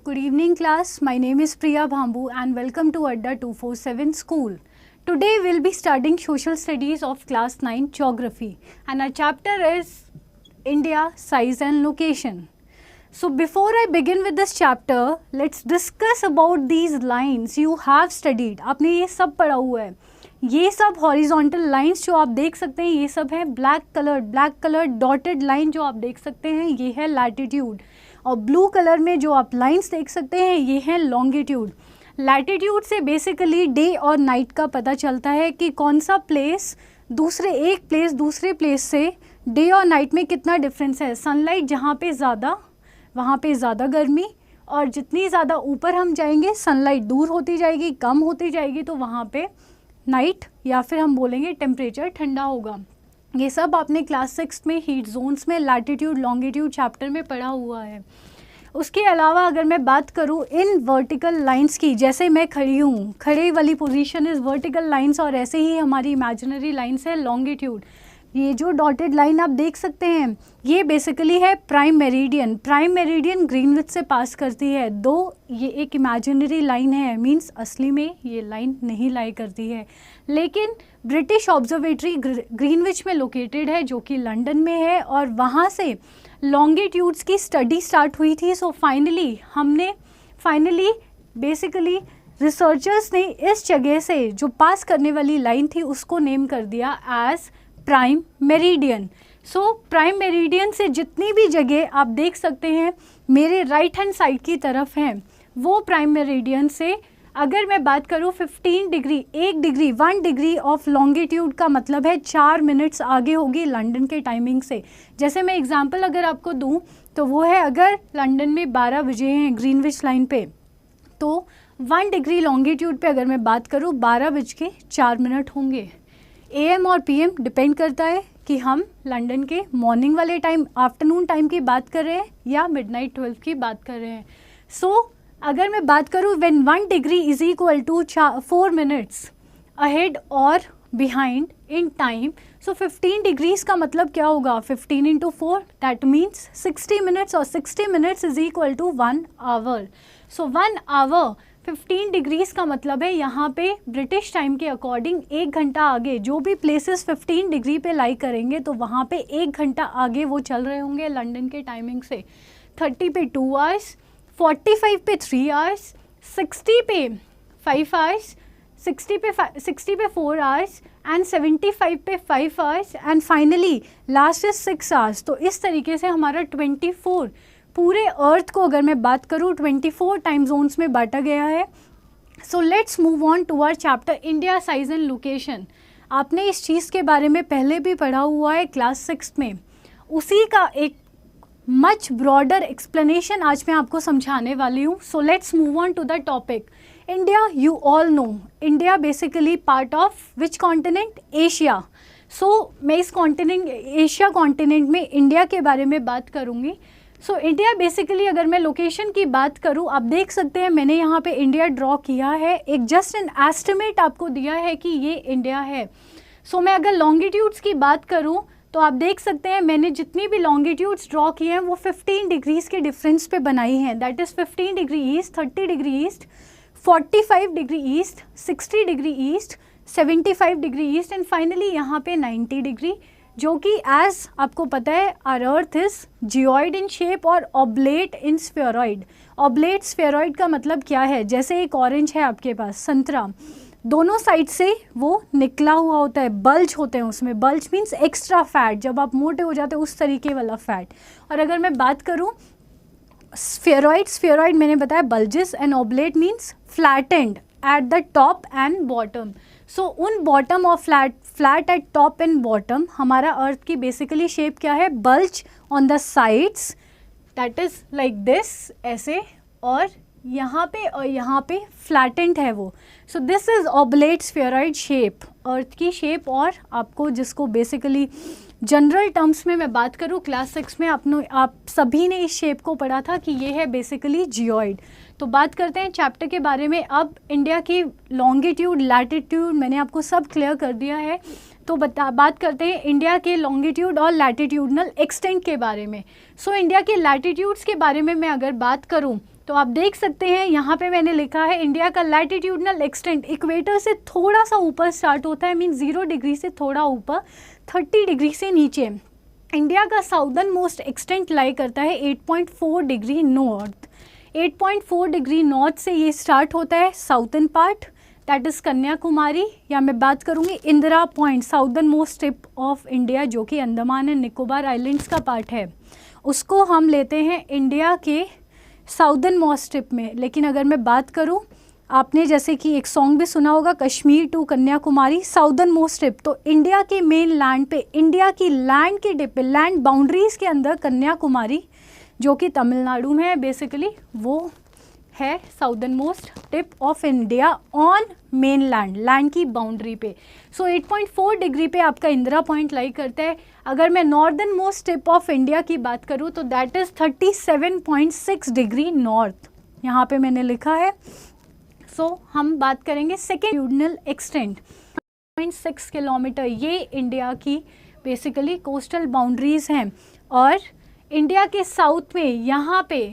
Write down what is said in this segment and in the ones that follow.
Good evening class, my name is Priya Bhambu and welcome to Adda 247 School. Today we'll be studying Social Studies of Class 9 Geography and our chapter is India, Size and Location. So before I begin with this chapter, let's discuss about these lines you have studied. आपने ये सब पढ़ा हुआ है. ये सब horizontal lines जो आप देख सकते हैं ये सब है ब्लैक कलर डॉटेड लाइन जो आप देख सकते हैं ये है लैटिट्यूड और ब्लू कलर में जो आप लाइंस देख सकते हैं ये है लॉन्गिट्यूड. लैटिट्यूड से बेसिकली डे और नाइट का पता चलता है कि कौन सा प्लेस दूसरे प्लेस से डे और नाइट में कितना डिफरेंस है. सनलाइट जहाँ पे ज़्यादा वहाँ पे ज़्यादा गर्मी और जितनी ज़्यादा ऊपर हम जाएंगे सनलाइट दूर होती जाएगी कम होती जाएगी तो वहाँ पे नाइट या फिर हम बोलेंगे टेम्परेचर ठंडा होगा. ये सब आपने क्लास 6 में हीट जोन्स में लैटिट्यूड लॉन्गिट्यूड चैप्टर में पढ़ा हुआ है. उसके अलावा अगर मैं बात करूँ इन वर्टिकल लाइंस की, जैसे मैं खड़ी हूँ, खड़े वाली पोजीशन इज़ वर्टिकल लाइंस और ऐसे ही हमारी इमेजिनरी लाइंस है लॉन्गिट्यूड. ये जो डॉटेड लाइन आप देख सकते हैं ये बेसिकली है प्राइम मेरिडियन ग्रीनविच से पास करती है. दो ये एक इमेजिनरी लाइन है मींस असली में ये लाइन नहीं लाई करती है, लेकिन ब्रिटिश ऑब्जर्वेटरी ग्रीनविच में लोकेटेड है जो कि लंदन में है और वहाँ से लॉन्गिट्यूड्स की स्टडी स्टार्ट हुई थी. सो फाइनली बेसिकली रिसर्चर्स ने इस जगह से जो पास करने वाली लाइन थी उसको नेम कर दिया as prime meridian. So prime meridian से जितनी भी जगह आप देख सकते हैं मेरे राइट हैंड साइड की तरफ हैं वो प्राइम मेरिडियन से अगर मैं बात करूं 15 डिग्री 1 डिग्री ऑफ लॉन्गिट्यूड का मतलब है 4 मिनट्स आगे होगी लंदन के टाइमिंग से. जैसे मैं एग्जांपल अगर आपको दूं तो वो है अगर लंदन में 12 बजे हैं ग्रीनविच लाइन पे तो 1 डिग्री लॉन्गिट्यूड पे अगर मैं बात करूं 12:04 होंगे. AM और PM डिपेंड करता है कि हम लंदन के मॉर्निंग वाले टाइम आफ्टरनून टाइम की बात कर रहे हैं या मिडनाइट 12 की बात कर रहे हैं. सो अगर मैं बात करूँ when 1 degree is equal to 4 minutes ahead और behind in time, so 15 degrees का मतलब क्या होगा 15 इंटू 4 दैट मीन्स 60 मिनट्स और 60 minutes is equal to 1 hour. So 1 hour 15 degrees का मतलब है यहाँ पे ब्रिटिश टाइम के अकॉर्डिंग 1 घंटा आगे जो भी प्लेसेस 15 डिग्री पे लाई करेंगे तो वहाँ पे 1 घंटा आगे वो चल रहे होंगे लंदन के टाइमिंग से. 30 पे 2 आवर्स, 45 पे 3 आवर्स, 60 पे 5 आवर्स, 60 पे 4 आवर्स एंड 75 पे 5 hours and finally last is 6 hours. तो इस तरीके से हमारा 24 पूरे अर्थ को अगर मैं बात करूँ 24 टाइम जोन्स में बांटा गया है. So let's move on to our chapter India size and location. आपने इस चीज़ के बारे में पहले भी पढ़ा हुआ है क्लास 6 में, उसी का एक मच ब्रॉडर एक्सप्लेनेशन आज मैं आपको समझाने वाली हूँ. So let's move on to the topic. India, you all know India basically part of which continent? Asia. So मैं इस कॉन्टिनेंट एशिया कॉन्टिनेंट में इंडिया के बारे में बात करूँगी. सो इंडिया बेसिकली अगर मैं लोकेशन की बात करूं आप देख सकते हैं मैंने यहाँ पे इंडिया ड्रॉ किया है, एक जस्ट एन एस्टिमेट आपको दिया है कि ये इंडिया है. सो मैं अगर लॉन्गिट्यूड्स की बात करूं तो आप देख सकते हैं मैंने जितनी भी लॉन्गिट्यूड्स ड्रॉ किए हैं वो 15 डिग्रीज़ के डिफरेंस पे बनाई हैं. That is 15 degree east, 30 degree east, 45 degree east, 60 degree east, 75 degree east and finally यहाँ पे 90 डिग्री, जो कि एज आपको पता है our earth is geoid in shape और oblate in spheroid. Oblate spheroid का मतलब क्या है? जैसे एक ऑरेंज है आपके पास संतरा, दोनों साइड से वो निकला हुआ होता है, बल्ज होते हैं उसमें. बल्ज मीन्स एक्स्ट्रा फैट, जब आप मोटे हो जाते हैं उस तरीके वाला फैट. और अगर मैं बात करूँ स्फेरॉइड मैंने बताया bulges and oblate means flattened at the top and bottom. So उन बॉटम और flat at top and bottom हमारा अर्थ की बेसिकली शेप क्या है? Bulge on the sides that is like this ऐसे, और यहाँ पे फ्लैटेंड है वो. So this is oblate spheroid shape, earth की शेप. और आपको जिसको बेसिकली जनरल टर्म्स में मैं बात करूँ क्लास 6 में आप सभी ने इस शेप को पढ़ा था कि ये है बेसिकली जियोइड. तो बात करते हैं चैप्टर के बारे में. अब इंडिया की लॉन्गिट्यूड लैटिट्यूड मैंने आपको सब क्लियर कर दिया है, तो बात करते हैं इंडिया के लॉन्गिट्यूड और लैटिट्यूडनल एक्सटेंट के बारे में. सो इंडिया के लैटिट्यूड्स के बारे में मैं अगर बात करूं तो आप देख सकते हैं यहाँ पे मैंने लिखा है इंडिया का लैटिट्यूडनल एक्सटेंट इक्वेटर से थोड़ा सा ऊपर स्टार्ट होता है, मीन 0 डिग्री से थोड़ा ऊपर, 30 डिग्री से नीचे। इंडिया का साउदर्न मोस्ट एक्सटेंट लाई करता है 8.4 डिग्री नॉर्थ। 8.4 डिग्री नॉर्थ से ये स्टार्ट होता है southern part, that is Kanyakumari, या मैं बात करूँगी Indira point, southern most tip of India, जो कि अंडमान एंड निकोबार आइलैंड्स का पार्ट है, उसको हम लेते हैं इंडिया के साउदर्न मोस्ट टिप में। लेकिन अगर मैं बात करूँ, आपने जैसे कि एक सॉन्ग भी सुना होगा, Kashmir to Kanyakumari southern most tip, तो इंडिया के मेन लैंड पे, इंडिया की लैंड के टिप पे, लैंड बाउंड्रीज़ के अंदर कन्याकुमारी जो कि तमिलनाडु में है बेसिकली, वो है southern most tip of India on main land, land की बाउंड्री पे। सो 8.4 डिग्री पे आपका इंदिरा पॉइंट लाई करता है। अगर मैं northern most tip of India की बात करूँ तो दैट इज़ 37.6 डिग्री नॉर्थ, यहाँ पे मैंने लिखा है। सो हम बात करेंगे सेकेंड एक्सटेंट 0.6 किलोमीटर, ये इंडिया की बेसिकली कोस्टल बाउंड्रीज़ हैं। और इंडिया के साउथ में यहाँ पे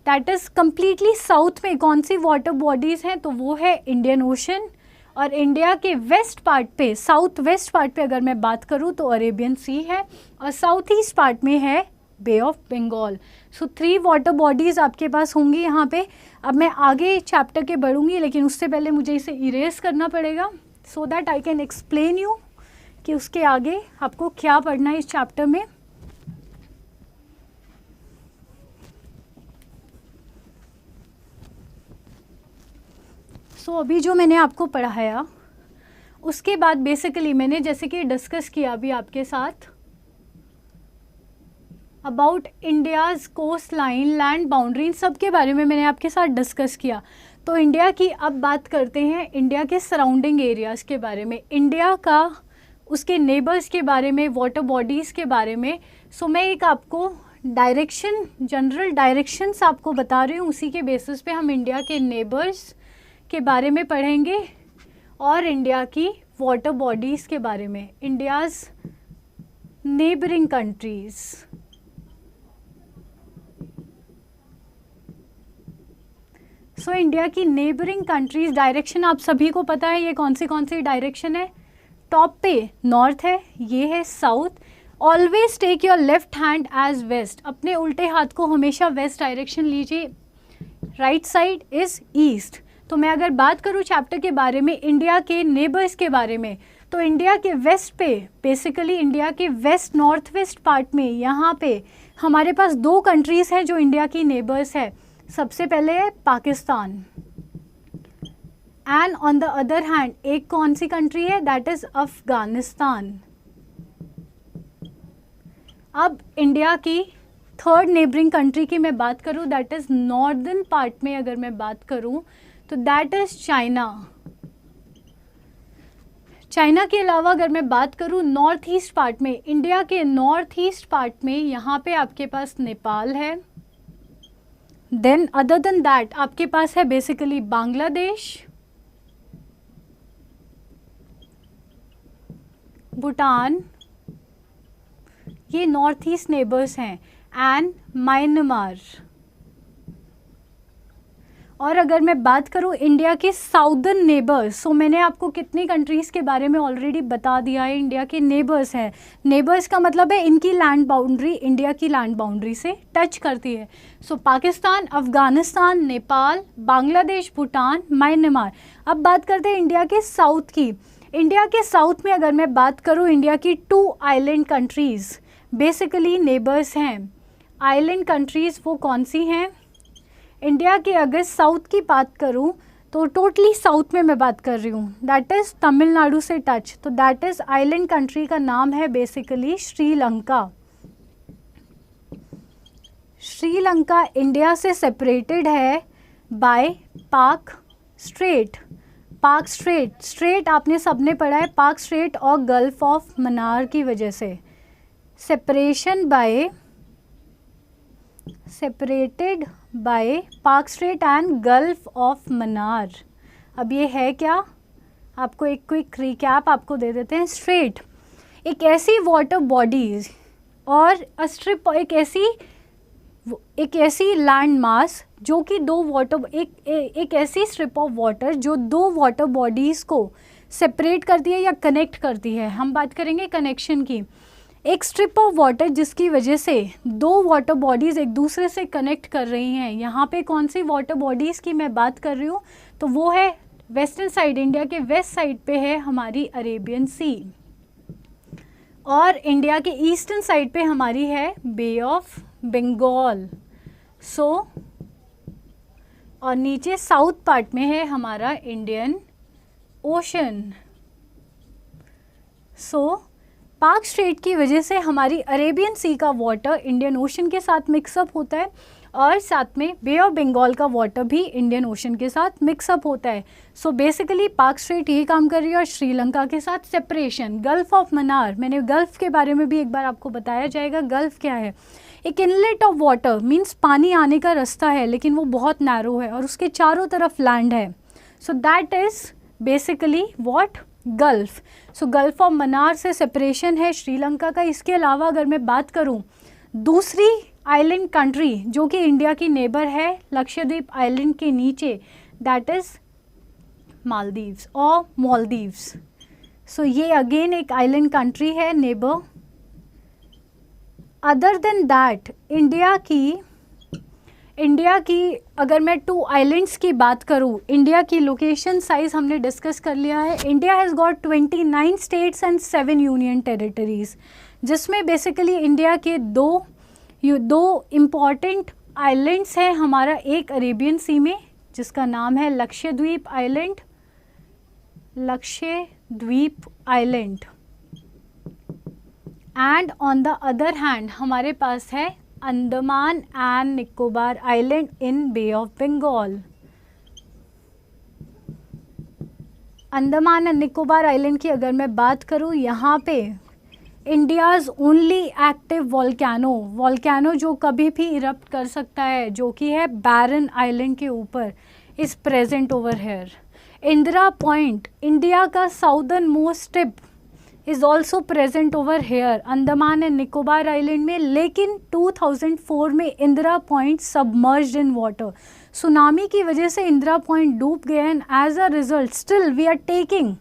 दैट इज़ कम्प्लीटली साउथ में कौन सी वाटर बॉडीज़ हैं, तो वो है इंडियन ओशन। और इंडिया के वेस्ट पार्ट पे, साउथ वेस्ट पार्ट पे अगर मैं बात करूँ तो अरेबियन सी है, और साउथ ईस्ट पार्ट में है bay of Bengal. So 3 water bodies आपके पास होंगी यहाँ पे। अब मैं आगे चैप्टर के बढ़ूँगी, लेकिन उससे पहले मुझे इसे इरेज करना पड़ेगा so that I can explain you कि उसके आगे आपको क्या पढ़ना है इस चैप्टर में। सो अभी जो मैंने आपको पढ़ाया उसके बाद बेसिकली मैंने जैसे कि डिस्कस किया अभी आपके साथ about India's coast line, land boundary, इन सब के बारे में मैंने आपके साथ डिस्कस किया। तो इंडिया की अब बात करते हैं इंडिया के सराउंडिंग एरियाज़ के बारे में, इंडिया का उसके नेबर्स के बारे में, वाटर बॉडीज़ के बारे में। सो मैं एक आपको डायरेक्शन, जनरल डायरेक्शंस आपको बता रही हूँ, उसी के बेसिस पे हम इंडिया के नेबर्स के बारे में पढ़ेंगे और इंडिया की वाटर बॉडीज़ के बारे में, India's neighbouring countries. So India की नेबरिंग कंट्रीज़ डायरेक्शन आप सभी को पता है, ये कौन सी डायरेक्शन है। टॉप पे नॉर्थ है, ये है south. Always take your left hand as west, अपने उल्टे हाथ को हमेशा वेस्ट डायरेक्शन लीजिए। Right side is east. तो मैं अगर बात करूँ चैप्टर के बारे में, इंडिया के नेबर्स के बारे में, तो इंडिया के वेस्ट पे, बेसिकली इंडिया के वेस्ट नॉर्थ वेस्ट पार्ट में, यहाँ पे हमारे पास 2 कंट्रीज़ हैं जो इंडिया की नेबर्स है। सबसे पहले है Pakistan, and on the other hand एक कौन सी कंट्री है, दैट इज़ अफगानिस्तान। अब इंडिया की थर्ड नेबरिंग कंट्री की मैं बात करूँ, दैट इज़ नॉर्दर्न पार्ट में अगर मैं बात करूँ तो दैट इज़ चाइना। चाइना के अलावा अगर मैं बात करूँ नॉर्थ ईस्ट पार्ट में, इंडिया के नॉर्थ ईस्ट पार्ट में यहाँ पे आपके पास नेपाल है। देन अदर देन दैट आपके पास है बेसिकली बांग्लादेश, भूटान, ये नॉर्थ ईस्ट नेबर्स हैं, एंड म्यांमार। और अगर मैं बात करूं इंडिया के साउदर्न नेबर्स, सो मैंने आपको कितनी कंट्रीज़ के बारे में ऑलरेडी बता दिया है, इंडिया के नेबर्स हैं। नेबर्स का मतलब है इनकी लैंड बाउंड्री इंडिया की लैंड बाउंड्री से टच करती है। सो पाकिस्तान, अफगानिस्तान, नेपाल, बांग्लादेश, भूटान, म्यांमार। अब बात करते हैं इंडिया के साउथ की। इंडिया के साउथ में अगर मैं बात करूँ, इंडिया की 2 आइलैंड कंट्रीज़ बेसिकली नेबर्स हैं। आइलैंड कंट्रीज़ वो कौन सी हैं? इंडिया के अगर साउथ की बात करूं तो टोटली साउथ में मैं बात कर रही हूँ, दैट इज़ तमिलनाडु से टच, तो दैट इज़ आइलैंड कंट्री का नाम है बेसिकली श्रीलंका। श्रीलंका इंडिया से सेपरेटेड है बाय पाक स्ट्रेट। पाक स्ट्रेट, स्ट्रेट आपने सबने पढ़ा है, पाक स्ट्रेट और गल्फ ऑफ मन्नार की वजह से सेपरेशन बाय, सेपरेटेड बाय पाक straight and gulf of Mannar. अब ये है क्या, आपको एक क्विक रिकैप आपको दे देते हैं। स्ट्रेट एक ऐसी वाटर बॉडीज और स्ट्रिप, एक ऐसी एक ऐसी लैंड मास जो कि एक ऐसी स्ट्रिप ऑफ वाटर जो दो वाटर बॉडीज़ को सेपरेट करती है या कनेक्ट करती है। हम बात करेंगे कनेक्शन की। एक स्ट्रिप ऑफ वाटर जिसकी वजह से दो वाटर बॉडीज़ एक दूसरे से कनेक्ट कर रही हैं। यहाँ पे कौन सी वाटर बॉडीज़ की मैं बात कर रही हूँ, तो वो है वेस्टर्न साइड, इंडिया के वेस्ट साइड पे है हमारी अरेबियन सी, और इंडिया के ईस्टर्न साइड पे हमारी है बे ऑफ बंगाल। और नीचे साउथ पार्ट में है हमारा इंडियन ओशन। पाक स्ट्रेट की वजह से हमारी अरेबियन सी का वाटर इंडियन ओशन के साथ मिक्सअप होता है, और साथ में बे ऑफ बंगाल का वाटर भी इंडियन ओशन के साथ मिक्सअप होता है। बेसिकली पाक स्ट्रेट ये काम कर रही है, और श्रीलंका के साथ सेपरेशन। गल्फ ऑफ मन्नार, मैंने गल्फ के बारे में भी एक बार आपको बताया जाएगा। गल्फ क्या है? एक इनलेट ऑफ वाटर, मीन्स पानी आने का रास्ता है लेकिन वो बहुत नैरो है और उसके चारों तरफ लैंड है। That is basically what? Gulf. Gulf of Mannar से सेपरेशन है श्रीलंका का। इसके अलावा अगर मैं बात करूं दूसरी आइलैंड कंट्री जो कि इंडिया की नेबर है लक्षद्वीप आइलैंड के नीचे, दैट इज़ मालदीव्स और मॉलदीव्स। ये अगेन एक आइलैंड कंट्री है neighbour. Other than that India की अगर मैं 2 आइलैंड्स की बात करूं, इंडिया की लोकेशन साइज हमने डिस्कस कर लिया है। India has got 29 states and 7 union territories, जिसमें बेसिकली इंडिया के दो इम्पॉर्टेंट आइलैंड्स हैं हमारा। एक अरेबियन सी में जिसका नाम है Lakshadweep island, and on the other hand हमारे पास है Andaman and Nicobar island in Bay of Bengal. Andaman and Nicobar island की अगर मैं बात करूं, यहाँ पे इंडियाज़ ओनली एक्टिव वॉल्केनो जो कभी भी इरप्ट कर सकता है, जो कि है बैरन आइलैंड के ऊपर, is present over here. Indira Point, India का southern most tip, is also present over here Andaman and Nicobar island में। लेकिन 2004 में Indira Point submerged in water, tsunami की वजह से इंदिरा पॉइंट डूब गया, and as a result still we are taking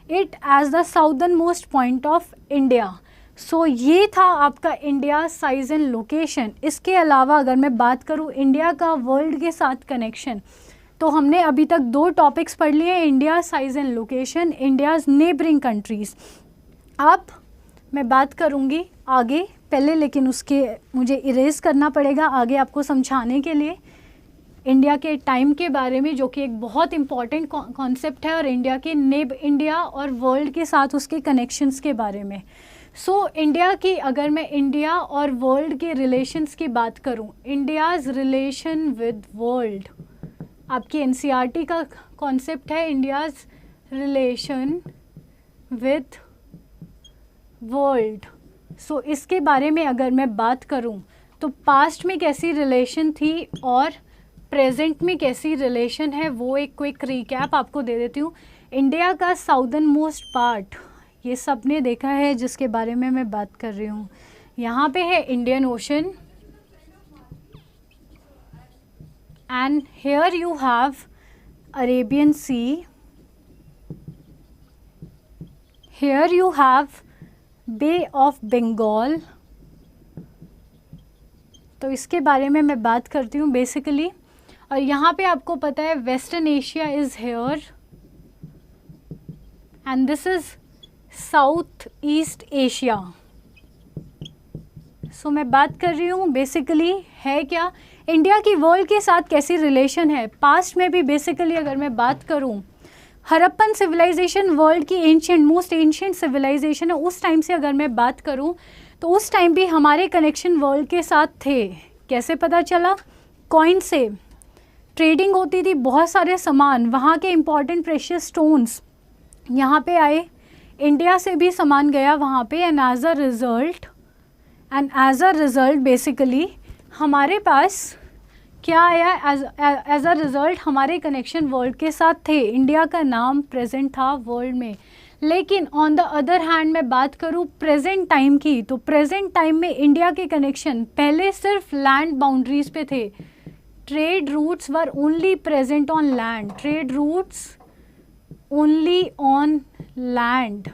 it as the southern most point of India. ये था आपका इंडिया साइज एंड लोकेशन। इसके अलावा अगर मैं बात करूँ इंडिया का वर्ल्ड के साथ कनेक्शन, तो हमने अभी तक 2 टॉपिक्स पढ़ लिए हैं, India size and location, India's neighbouring countries. अब मैं बात करूँगी आगे पहले, लेकिन उसके मुझे इरेज करना पड़ेगा आगे आपको समझाने के लिए इंडिया के टाइम के बारे में, जो कि एक बहुत इम्पॉर्टेंट कॉन्सेप्ट है, और इंडिया और वर्ल्ड के साथ उसके कनेक्शंस के बारे में। इंडिया की अगर मैं इंडिया और वर्ल्ड के रिलेशंस की बात करूँ, इंडियाज़ रिलेशन विद वर्ल्ड, आपकी एनसीईआरटी का कॉन्सेप्ट है इंडियाज़ रिलेशन विद वर्ल्ड। इसके बारे में अगर मैं बात करूं तो पास्ट में कैसी रिलेशन थी और प्रेजेंट में कैसी रिलेशन है, वो एक क्विक रिकैप आपको दे देती हूँ। इंडिया का साउदर्न मोस्ट पार्ट, ये सब ने देखा है जिसके बारे में मैं बात कर रही हूँ। यहाँ पे है Indian Ocean, and here you have Arabian Sea, here you have Bay of Bengal. तो इसके बारे में मैं बात करती हूँ बेसिकली। और यहाँ पे आपको पता है western Asia is here, and this is south east Asia. मैं बात कर रही हूँ बेसिकली है क्या, इंडिया की वर्ल्ड के साथ कैसी रिलेशन है। पास्ट में भी बेसिकली अगर मैं बात करूँ, हड़प्पन सिविलाइजेशन वर्ल्ड की मोस्ट एंशिएंट सिविलाइजेशन है। उस टाइम से अगर मैं बात करूं तो उस टाइम भी हमारे कनेक्शन वर्ल्ड के साथ थे। कैसे पता चला? कॉइन से ट्रेडिंग होती थी, बहुत सारे सामान, वहाँ के इम्पॉर्टेंट प्रेशियस स्टोन्स यहाँ पे आए, इंडिया से भी सामान गया वहाँ पे, and as a result basically हमारे पास क्या आया, एज अ रिज़ल्ट हमारे कनेक्शन वर्ल्ड के साथ थे। इंडिया का नाम प्रेजेंट था वर्ल्ड में। लेकिन ऑन द अदर हैंड मैं बात करूँ प्रेजेंट टाइम की, तो प्रेजेंट टाइम में इंडिया के कनेक्शन पहले सिर्फ लैंड बाउंड्रीज पे थे. Trade routes were only present on land, trade routes only on land.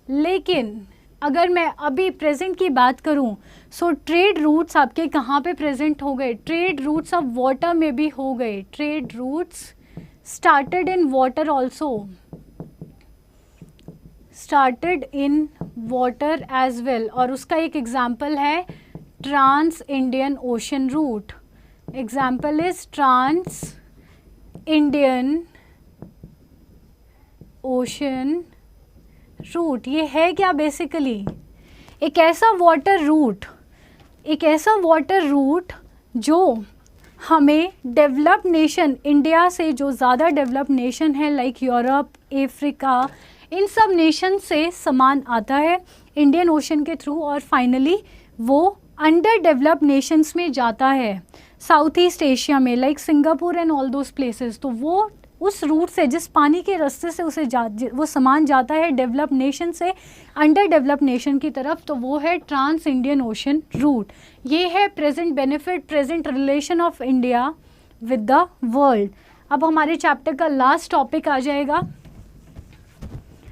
लेकिन अगर मैं अभी प्रेजेंट की बात करूं, सो ट्रेड रूट्स आपके कहाँ पे प्रेजेंट हो गए? ट्रेड रूट्स अब वाटर में भी हो गए. Trade routes started in water also, started in water as well. और उसका एक एग्जाम्पल है trans Indian Ocean route. Example is trans Indian Ocean route. ये है क्या? बेसिकली एक ऐसा वाटर रूट जो हमें डेवलप्ड नेशन, इंडिया से जो ज़्यादा डेवलप्ड नेशन है लाइक यूरोप, अफ्रीका, इन सब नेशन से सामान आता है इंडियन ओशन के थ्रू और फाइनली वो अंडर डेवलप्ड नेशंस में जाता है साउथ ईस्ट एशिया में like Singapore and all those places. तो वो उस रूट से, जिस पानी के रास्ते से वो सामान जाता है डेवलप्ड नेशन से अंडर डेवलप्ड नेशन की तरफ, तो वो है ट्रांस इंडियन ओशन रूट. ये है present benefit, present relation of India with the world. अब हमारे चैप्टर का लास्ट टॉपिक आ जाएगा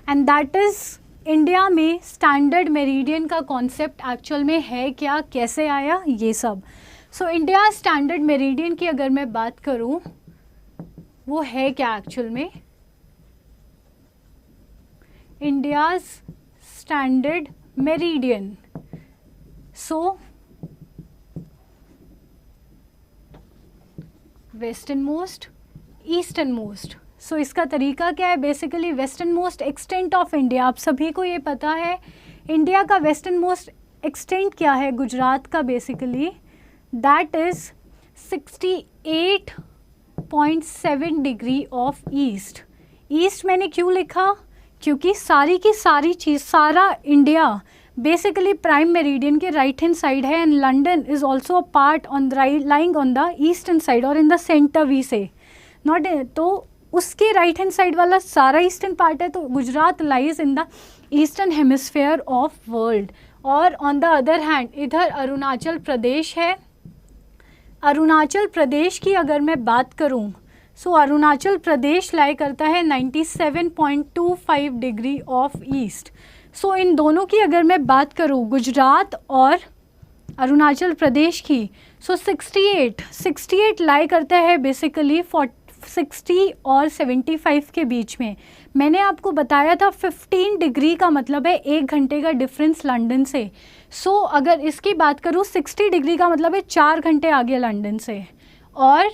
एंड दैट इज़ इंडिया में स्टैंडर्ड मेरिडियन का कॉन्सेप्ट एक्चुअल में है क्या, कैसे आया, ये सब. सो इंडिया स्टैंडर्ड मेरिडियन की अगर मैं बात करूँ, वो है क्या एक्चुअल में? India's standard meridian. So western most, eastern most. So इसका तरीका क्या है? Basically western most extent of India, आप सभी को ये पता है इंडिया का वेस्टर्न मोस्ट एक्सटेंट क्या है गुजरात का. Basically that is 68.7 degree of east. East मैंने क्यों लिखा? क्योंकि सारी की सारी चीज़, सारा इंडिया बेसिकली प्राइम मेरिडियन के राइट हैंड साइड है and London is also a part on the lying on the eastern side और इन द सेंटर वी से नॉट. तो उसके राइट हैंड साइड वाला सारा ईस्टर्न पार्ट है, तो Gujarat lies in the eastern hemisphere of world. और ऑन द अदर हैंड इधर अरुणाचल प्रदेश है. अरुणाचल प्रदेश की अगर मैं बात करूं, सो अरुणाचल प्रदेश लाई करता है 97.25 डिग्री ऑफ ईस्ट. सो इन दोनों की अगर मैं बात करूं, गुजरात और अरुणाचल प्रदेश की, सो 68 लाई करता है बेसिकली 60 और 75 के बीच में. मैंने आपको बताया था 15 डिग्री का मतलब है 1 घंटे का डिफरेंस लंदन से. सो अगर इसकी बात करूँ 60 डिग्री का मतलब है 4 घंटे आगे लंदन से और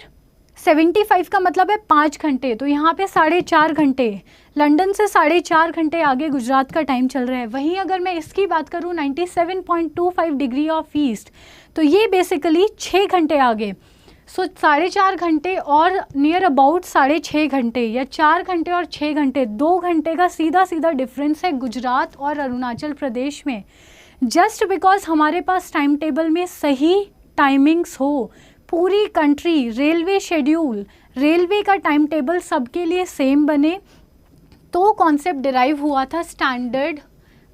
75 का मतलब है 5 घंटे. तो यहाँ पे 4.5 घंटे लंदन से 4.5 घंटे आगे गुजरात का टाइम चल रहा है. वहीं अगर मैं इसकी बात करूँ 97.25 डिग्री ऑफ ईस्ट, तो ये बेसिकली 6 घंटे आगे. सो 4.5 घंटे और नियर अबाउट 6.5 घंटे या 4 घंटे और 6 घंटे, 2 घंटे का सीधा सीधा डिफरेंस है गुजरात और अरुणाचल प्रदेश में. जस्ट बिकॉज हमारे पास टाइम टेबल में सही टाइमिंग्स हो, पूरी कंट्री रेलवे शेड्यूल, रेलवे का टाइम टेबल सबके लिए सेम बने, तो कॉन्सेप्ट डिराइव हुआ था स्टैंडर्ड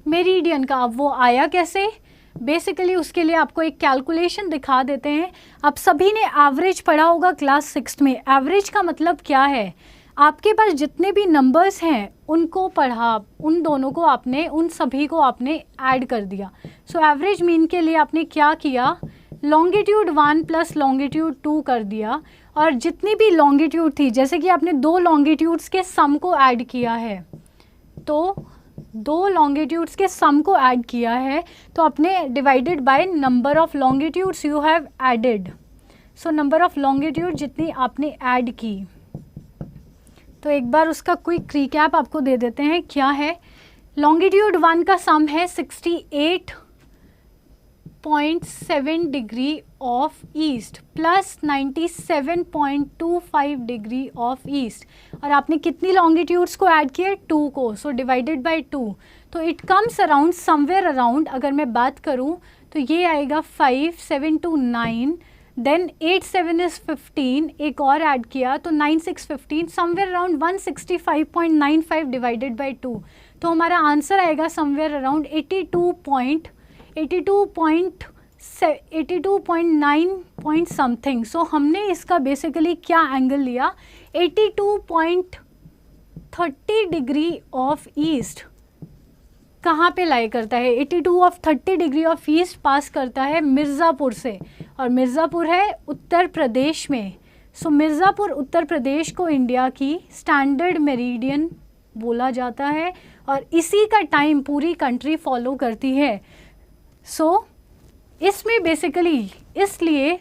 मेरिडियन का. अब वो आया कैसे? बेसिकली उसके लिए आपको एक कैलकुलेशन दिखा देते हैं. आप सभी ने एवरेज पढ़ा होगा क्लास 6 में. एवरेज का मतलब क्या है? आपके पास जितने भी नंबर्स हैं उनको पढ़ा, उन दोनों को आपने, उन सभी को आपने ऐड कर दिया. सो एवरेज मीन के लिए आपने क्या किया? लॉन्गिट्यूड 1 प्लस लॉन्गिट्यूड 2 कर दिया और जितनी भी लॉन्गिट्यूड थी, जैसे कि आपने 2 लॉन्गिट्यूड्स के सम को ऐड किया है, तो 2 लॉन्गिट्यूड्स के सम को ऐड किया है, तो आपने divided by number of longitudes you have added. So number of longitude जितनी आपने ऐड की. तो एक बार उसका क्विक रिकैप आपको दे देते हैं क्या है. लॉन्गिट्यूड 1 का सम है 68.7 degree of east plus 97.25 degree of east, और आपने कितनी लॉन्गिट्यूड्स को ऐड किया? 2 को. सो डिवाइडेड बाय 2, तो it comes around somewhere around, अगर मैं बात करूं तो ये आएगा 5, 7 to 9, देन 8 7 इज़ 15, एक और ऐड किया तो 9 6 15, समवेयर अराउंड 165.95 डिवाइडेड बाई 2, तो हमारा आंसर आएगा समवेयर अराउंड 82.9 पॉइंट समथिंग। सो हमने इसका बेसिकली क्या एंगल लिया, 82.30 डिग्री ऑफ ईस्ट कहाँ पे लाई करता है, 82 ऑफ 30 डिग्री ऑफ ईस्ट पास करता है मिर्ज़ापुर से, और मिर्ज़ापुर है उत्तर प्रदेश में। सो मिर्ज़ापुर उत्तर प्रदेश को इंडिया की स्टैंडर्ड मेरिडियन बोला जाता है, और इसी का टाइम पूरी कंट्री फॉलो करती है। सो इसमें बेसिकली इसलिए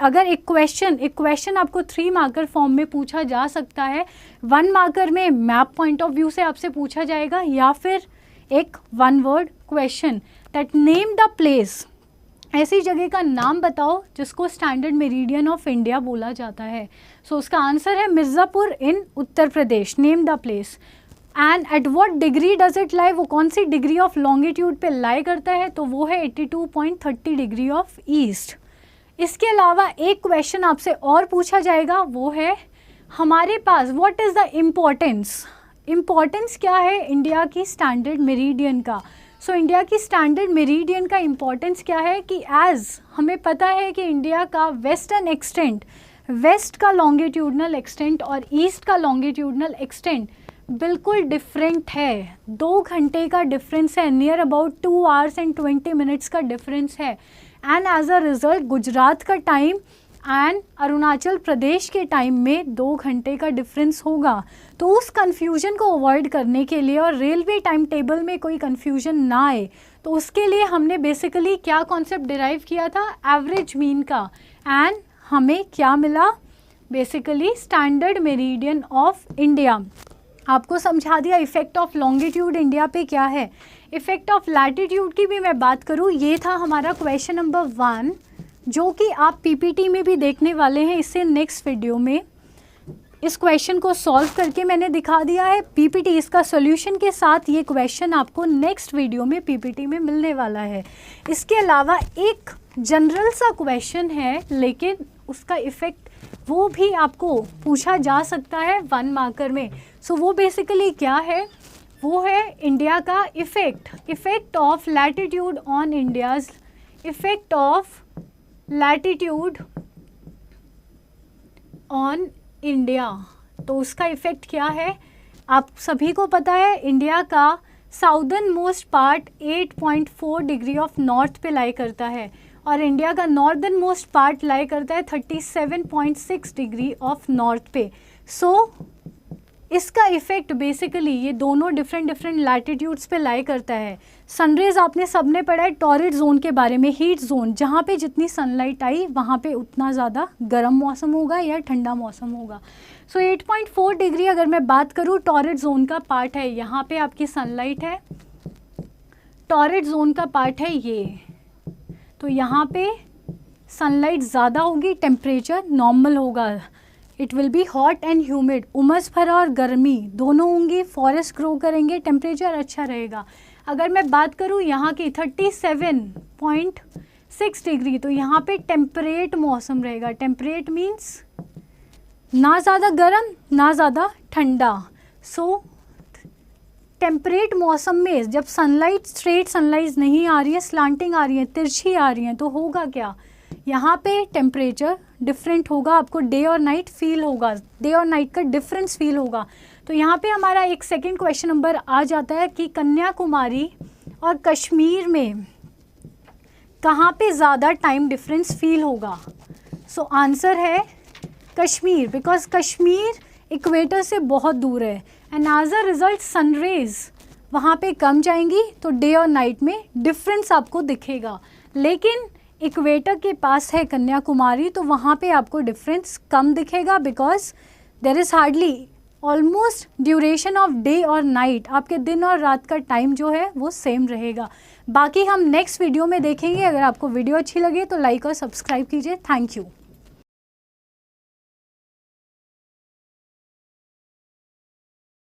अगर एक क्वेश्चन आपको 3 मार्कर फॉर्म में पूछा जा सकता है, 1 मार्कर में मैप पॉइंट ऑफ व्यू से आपसे पूछा जाएगा, या फिर एक 1 word question that name the place, ऐसी जगह का नाम बताओ जिसको स्टैंडर्ड मेरिडियन ऑफ इंडिया बोला जाता है। सो उसका आंसर है Mirzapur in Uttar Pradesh, name the place. And at what degree does it lie, वो कौन सी डिग्री ऑफ लॉन्गिट्यूड पे लाई करता है, तो वो है 82.30 डिग्री ऑफ ईस्ट। इसके अलावा एक क्वेश्चन आपसे और पूछा जाएगा, वो है हमारे पास व्हाट इज़ द इम्पोर्टेंस क्या है इंडिया की स्टैंडर्ड मेरिडियन का। सो इंडिया की स्टैंडर्ड मेरिडियन का इम्पोर्टेंस क्या है कि एज हमें पता है कि इंडिया का वेस्टर्न एक्सटेंट, वेस्ट का लॉन्गिट्यूडनल एक्सटेंट और ईस्ट का लॉन्गिट्यूडनल एक्सटेंट बिल्कुल डिफरेंट है, 2 घंटे का डिफरेंस है, near about 2 hours and 20 minutes का डिफरेंस है। And as a result Gujarat का टाइम एंड अरुणाचल प्रदेश के टाइम में 2 घंटे का डिफरेंस होगा। तो उस कन्फ्यूजन को अवॉइड करने के लिए और रेलवे टाइम टेबल में कोई कन्फ्यूजन ना आए, तो उसके लिए हमने बेसिकली क्या कॉन्सेप्ट डिराइव किया था, एवरेज मीन का। एंड हमें क्या मिला, basically standard meridian of India. आपको समझा दिया इफ़ेक्ट ऑफ लॉन्गिट्यूड इंडिया पे क्या है। इफ़ेक्ट ऑफ लैटिट्यूड की भी मैं बात करूँ, ये था हमारा क्वेश्चन नंबर 1, जो कि आप पीपीटी में भी देखने वाले हैं इससे नेक्स्ट वीडियो में। इस क्वेश्चन को सॉल्व करके मैंने दिखा दिया है पीपीटी, इसका सॉल्यूशन के साथ ये क्वेश्चन आपको नेक्स्ट वीडियो में पीपीटी में मिलने वाला है। इसके अलावा एक जनरल सा क्वेश्चन है, लेकिन उसका इफ़ेक्ट वो भी आपको पूछा जा सकता है 1 मार्कर में। सो वो बेसिकली क्या है, वो है इंडिया का effect of latitude on India's, effect of latitude on India. तो उसका इफ़ेक्ट क्या है, आप सभी को पता है इंडिया का southern most part 8.4 degree of north पे लाई करता है, और इंडिया का नॉर्दर्न मोस्ट पार्ट लाई करता है 37.6 डिग्री ऑफ नॉर्थ पे। सो इसका इफ़ेक्ट बेसिकली ये दोनों डिफरेंट लैटिट्यूड्स पे लाई करता है। सनरेज आपने सबने पढ़ा है टॉरिड जोन के बारे में, हीट जोन, जहाँ पे जितनी सनलाइट आई वहाँ पे उतना ज़्यादा गर्म मौसम होगा या ठंडा मौसम होगा। सो 8.4 डिग्री अगर मैं बात करूँ टॉरिड जोन का पार्ट है, यहाँ पे आपकी सनलाइट है, टॉरिड जोन का पार्ट है ये, तो यहाँ पे सनलाइट ज़्यादा होगी, टेम्परेचर नॉर्मल होगा, it will be hot and humid, उमस भरा और गर्मी दोनों होंगी, फॉरेस्ट ग्रो करेंगे, टेम्परेचर अच्छा रहेगा। अगर मैं बात करूँ यहाँ की 37.6 डिग्री, तो यहाँ पे टेम्परेट मौसम रहेगा। टेम्परेट मीन्स ना ज़्यादा गर्म ना ज़्यादा ठंडा। सो टेम्परेट मौसम में जब सनलाइट स्ट्रेट सनलाइट नहीं आ रही है, स्लांटिंग आ रही है, तिरछी आ रही है, तो होगा क्या, यहाँ पे टेम्परेचर डिफरेंट होगा, आपको डे और नाइट फील होगा, डे और नाइट का डिफरेंस फील होगा। तो यहाँ पे हमारा एक सेकंड क्वेश्चन नंबर आ जाता है कि कन्याकुमारी और कश्मीर में कहाँ पे ज़्यादा टाइम डिफरेंस फील होगा। सो आंसर है कश्मीर, बिकॉज कश्मीर इक्वेटर से बहुत दूर है and as a result sunrays वहाँ पे कम जाएंगी, तो डे और नाइट में डिफरेंस आपको दिखेगा। लेकिन इक्वेटर के पास है कन्याकुमारी, तो वहाँ पे आपको डिफरेंस कम दिखेगा, because there is hardly almost duration of day और नाइट, आपके दिन और रात का टाइम जो है वो सेम रहेगा। बाकी हम नेक्स्ट वीडियो में देखेंगे। अगर आपको वीडियो अच्छी लगे तो लाइक और सब्सक्राइब कीजिए। Thank you.